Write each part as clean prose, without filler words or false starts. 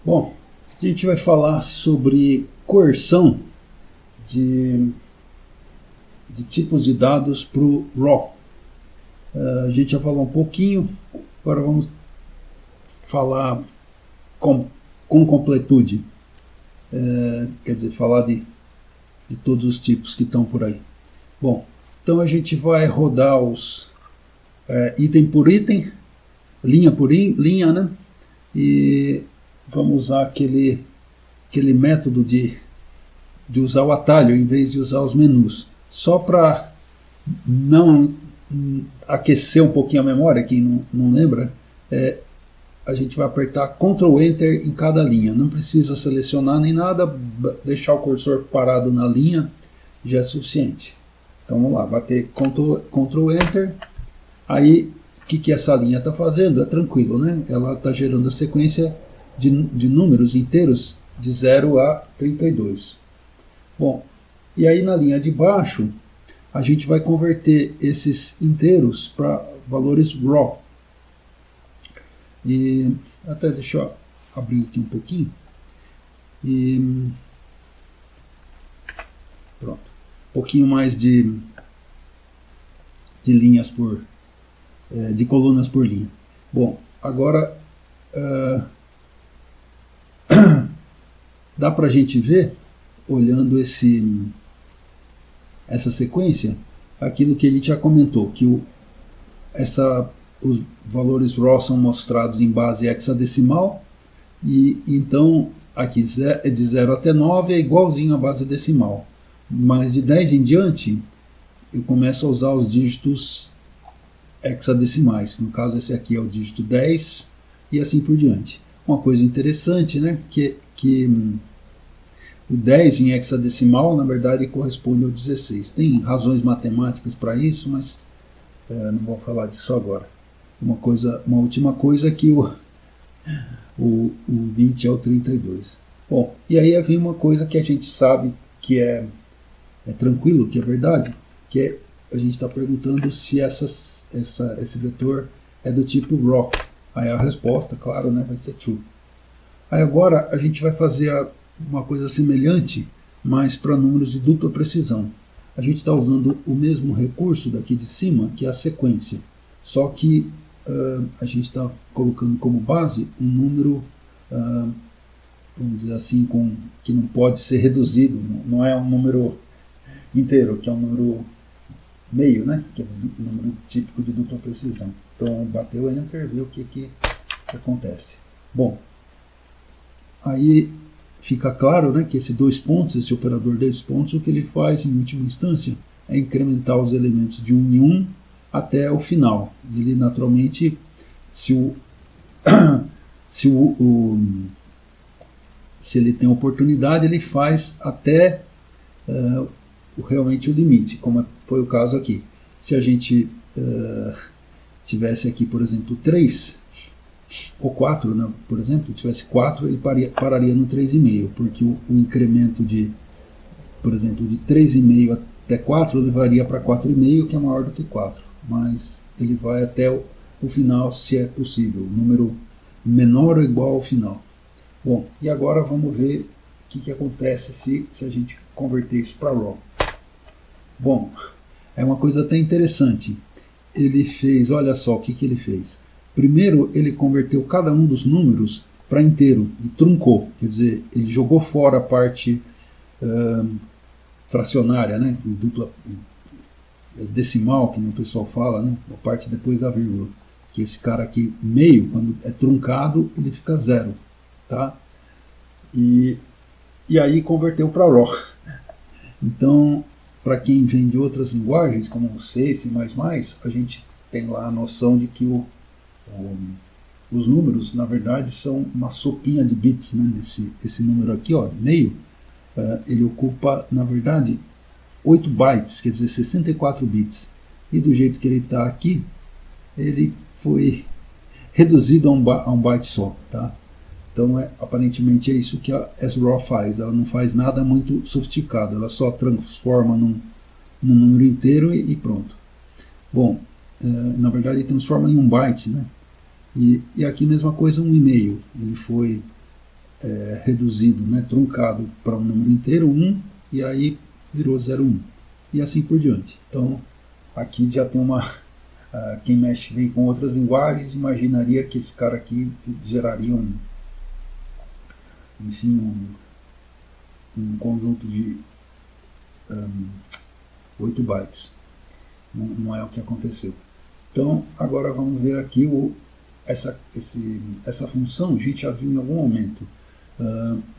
Bom, a gente vai falar sobre coerção de tipos de dados para o RAW. A gente já falou um pouquinho, agora vamos falar com completude. Quer dizer, falar de todos os tipos que estão por aí. Bom, então a gente vai rodar os item por item, linha por linha, né? E vamos usar aquele método de usar o atalho em vez de usar os menus. Só para não aquecer um pouquinho a memória, quem não lembra, a gente vai apertar Ctrl Enter em cada linha. Não precisa selecionar nem nada, deixar o cursor parado na linha já é suficiente. Então vamos lá, bater Ctrl Enter. Aí o que essa linha está fazendo? É tranquilo, né? Ela está gerando a sequência de números inteiros de 0 a 32. Bom, e aí na linha de baixo a gente vai converter esses inteiros para valores raw. E até deixa eu abrir aqui um pouquinho. E pronto. Um pouquinho mais de linhas por de colunas por linha. Bom, agora dá para a gente ver, olhando essa sequência, aquilo que a gente já comentou, que os valores raw são mostrados em base hexadecimal, e então aqui é de 0 até 9, é igualzinho à base decimal. Mas de 10 em diante, eu começo a usar os dígitos hexadecimais. No caso, esse aqui é o dígito 10 e assim por diante. Uma coisa interessante, né, que o 10 em hexadecimal, na verdade, corresponde ao 16. Tem razões matemáticas para isso, mas não vou falar disso agora. Uma última coisa é que o 20 é o 32. Bom, e aí vem uma coisa que a gente sabe que é tranquilo, que é verdade, que é a gente está perguntando se esse vetor é do tipo raw. Aí a resposta, claro, né, vai ser true. Aí agora a gente vai fazer uma coisa semelhante, mas para números de dupla precisão. A gente está usando o mesmo recurso daqui de cima, que é a sequência. Só que a gente está colocando como base um número, vamos dizer assim, que não pode ser reduzido. Não é um número inteiro, que é um número meio, né? Que é um número típico de dupla precisão. Então, bateu Enter, viu o que acontece. Bom, aí fica claro, né, que esse operador 2 pontos, o que ele faz em última instância é incrementar os elementos de 1 em 1 até o final. Ele naturalmente, se ele tem oportunidade, ele faz até realmente o limite, como foi o caso aqui. Se a gente tivesse aqui, por exemplo, 3 ou 4, né, por exemplo, tivesse 4, ele pararia no 3,5, porque o incremento por exemplo, de 3,5 até 4 levaria para 4,5, que é maior do que 4, mas ele vai até o final, se é possível, o número menor ou igual ao final. Bom, e agora vamos ver o que acontece se a gente converter isso para raw. Bom, é uma coisa até interessante. Ele fez, olha só o que ele fez. Primeiro, ele converteu cada um dos números para inteiro e truncou, quer dizer, ele jogou fora a parte fracionária, né, dupla decimal, que o pessoal fala, né, a parte depois da vírgula. Que esse cara aqui, meio, quando é truncado, ele fica 0, tá? E aí converteu para raw. Então, para quem vem de outras linguagens, como C, C++, a gente tem lá a noção de que os números, na verdade, são uma sopinha de bits, né? Esse número aqui, ó, meio, ele ocupa, na verdade, 8 bytes, quer dizer, 64 bits. E do jeito que ele está aqui, ele foi reduzido a um byte só, tá? Então, aparentemente é isso que a SRAW faz. Ela não faz nada muito sofisticado, ela só transforma num número inteiro e pronto. Bom, na verdade ele transforma em um byte, né? E aqui mesma coisa, um e-mail. Ele foi reduzido, né, truncado para um número inteiro, 1, e aí virou 0,1. E assim por diante. Então, aqui já tem uma... quem mexe bem com outras linguagens imaginaria que esse cara aqui geraria um conjunto de 8 bytes. Não é o que aconteceu. Então, agora vamos ver aqui essa função. A gente já viu em algum momento.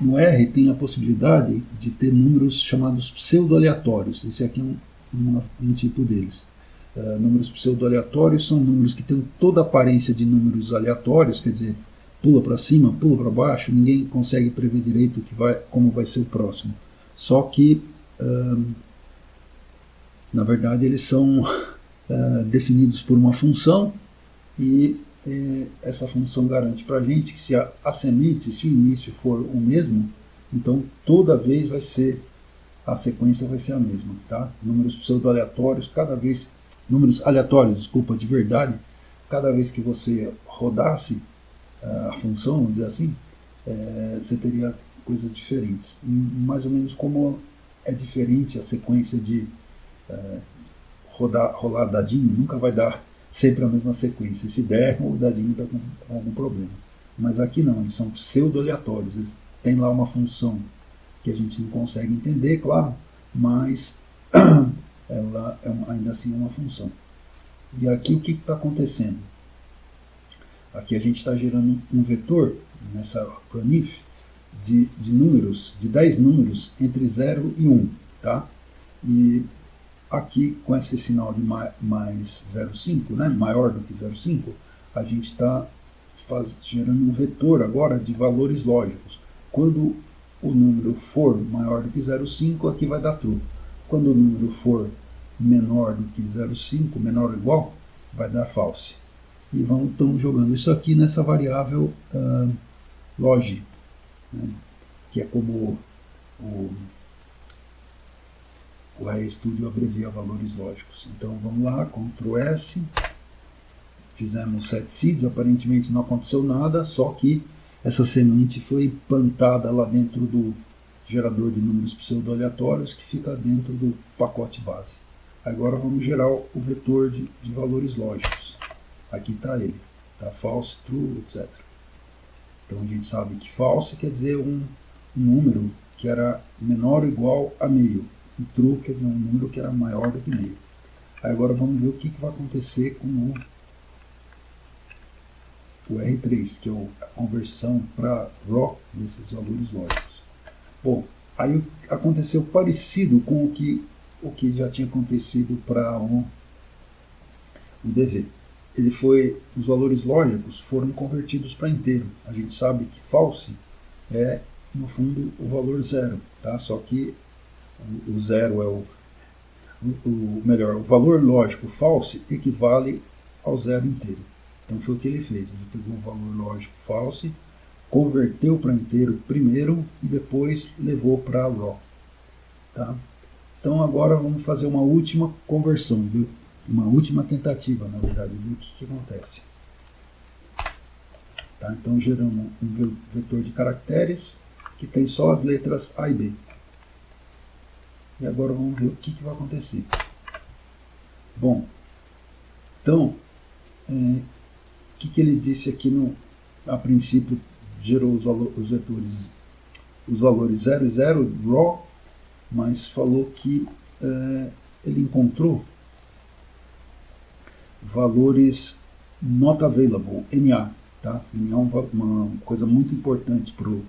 No R tem a possibilidade de ter números chamados pseudo-aleatórios. Esse aqui é um tipo deles. Números pseudo-aleatórios são números que têm toda a aparência de números aleatórios, quer dizer, pula para cima, pula para baixo, ninguém consegue prever direito como vai ser o próximo. Só que, na verdade, eles são definidos por uma função e essa função garante para a gente que se a semente, se o início for o mesmo, então toda vez a sequência vai ser a mesma. Tá? Números pseudo-aleatórios, números aleatórios, desculpa, de verdade, cada vez que você rodasse a função, vamos dizer assim, você teria coisas diferentes. Mais ou menos como é diferente a sequência de rolar dadinho, nunca vai dar sempre a mesma sequência. Se der, o dadinho está com algum problema. Mas aqui não, eles são pseudo-aleatórios. Eles têm lá uma função que a gente não consegue entender, claro, mas ela ainda assim é uma função. E aqui o que está acontecendo? Aqui a gente está gerando um vetor nessa planif de números, de 10 números entre 0 e 1. Tá? E aqui com esse sinal de mais 0,5, né, maior do que 0,5, a gente está gerando um vetor agora de valores lógicos. Quando o número for maior do que 0,5, aqui vai dar true. Quando o número for menor do que 0,5, menor ou igual, vai dar false. E estamos jogando isso aqui nessa variável log, né, que é como o RStudio abrevia valores lógicos. Então vamos lá, Ctrl S, fizemos set seeds, aparentemente não aconteceu nada, só que essa semente foi plantada lá dentro do gerador de números pseudo-aleatórios que fica dentro do pacote base. Agora vamos gerar o vetor de valores lógicos. Aqui está ele, tá? False, true, etc. Então a gente sabe que false quer dizer um número que era menor ou igual a meio. E true quer dizer um número que era maior do que meio. Aí agora vamos ver o que vai acontecer com o R3, que é a conversão para raw desses valores lógicos. Bom, aí aconteceu parecido com o que já tinha acontecido para o DV. Os valores lógicos foram convertidos para inteiro. A gente sabe que false é, no fundo, o valor zero, tá? Só que o zero é o valor lógico false equivale ao zero inteiro. Então foi o que ele fez. Ele pegou o valor lógico false, converteu para inteiro primeiro e depois levou para raw. Tá? Então agora vamos fazer uma última conversão, viu? Uma última tentativa, na verdade, ver o que acontece. Tá? Então geramos um vetor de caracteres que tem só as letras A e B. E agora vamos ver o que vai acontecer. Bom, então, o que ele disse aqui a princípio gerou os vetores, os valores 0 e 0, raw, mas falou que ele encontrou valores not available, NA. Tá? NA é uma coisa muito importante para o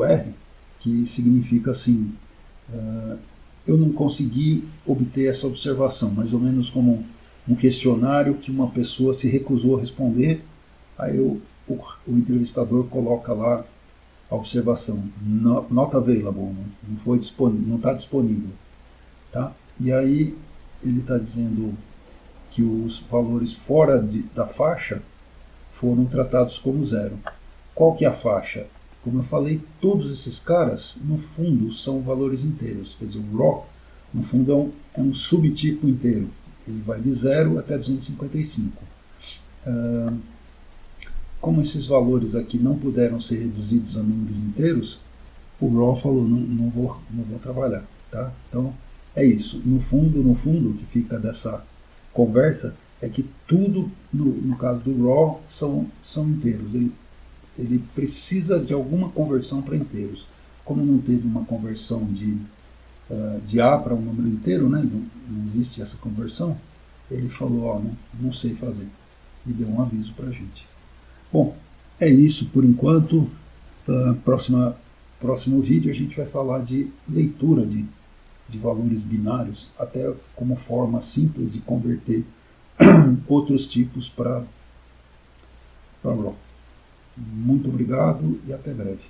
R, que significa assim, eu não consegui obter essa observação, mais ou menos como um questionário que uma pessoa se recusou a responder, aí o entrevistador coloca lá a observação, not available, não está disponível. Tá? E aí ele está dizendo que os valores fora da faixa foram tratados como zero. Qual que é a faixa? Como eu falei, todos esses caras, no fundo, são valores inteiros. Quer dizer, o raw, no fundo, é um subtipo inteiro. Ele vai de 0 até 255. como esses valores aqui não puderam ser reduzidos a números inteiros, o Raw falou, não vou trabalhar. Tá? Então, é isso. No fundo, o que fica dessa conversa é que tudo, no caso do Raw, são inteiros. Ele precisa de alguma conversão para inteiros. Como não teve uma conversão de A para um número inteiro, né? Não existe essa conversão, ele falou, não sei fazer. E deu um aviso para a gente. Bom, é isso por enquanto. Próximo vídeo a gente vai falar de leitura de valores binários, até como forma simples de converter outros tipos para RAW. Muito obrigado e até breve.